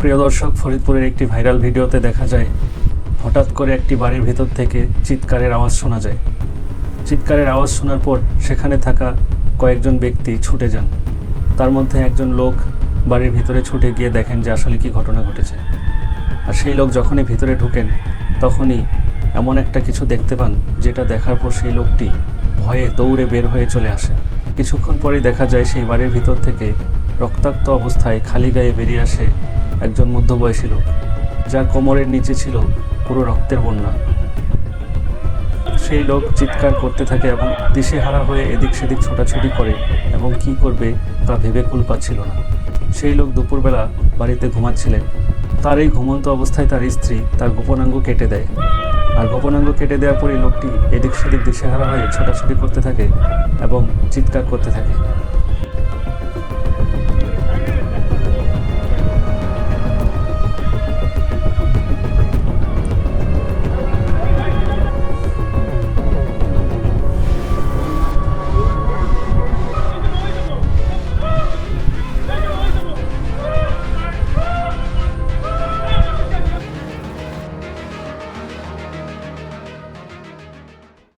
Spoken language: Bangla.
প্রিয় দর্শক, ফরিদপুরের একটি ভাইরাল ভিডিওতে দেখা যায় হঠাৎ করে একটি বাড়ির ভেতর থেকে চিৎকারের আওয়াজ শোনা যায়। চিৎকারের আওয়াজ শোনার পর সেখানে থাকা কয়েকজন ব্যক্তি ছুটে যান। তার মধ্যে একজন লোক বাড়ির ভিতরে ছুটে গিয়ে দেখেন যে আসলে কি ঘটনা ঘটেছে। আর সেই লোক যখনই ভিতরে ঢুকেন তখনই এমন একটা কিছু দেখতে পান, যেটা দেখার পর সেই লোকটি ভয়ে দৌড়ে বের হয়ে চলে আসে। কিছুক্ষণ পরেই দেখা যায় সেই বাড়ির ভিতর থেকে রক্তাক্ত অবস্থায় খালি গায়ে বেরিয়ে আসে একজন মধ্যবয়সী লোক, যার কোমরের নিচে ছিল পুরো রক্তের বন্যা। সেই লোক চিৎকার করতে থাকে এবং দিশেহারা হয়ে এদিক সেদিক ছোটাছুটি করে এবং কি করবে তা ভেবে কুল পাচ্ছিল না। সেই লোক দুপুরবেলা বাড়িতে ঘুমাচ্ছিলেন। তার এই ঘুমন্ত অবস্থায় তার স্ত্রী তার গোপনাঙ্গ কেটে দেয়। আর গোপনাঙ্গ কেটে দেওয়ার পরে লোকটি এদিক সেদিক দিশেহারা হয়ে ছোটাছুটি করতে থাকে এবং চিৎকার করতে থাকে।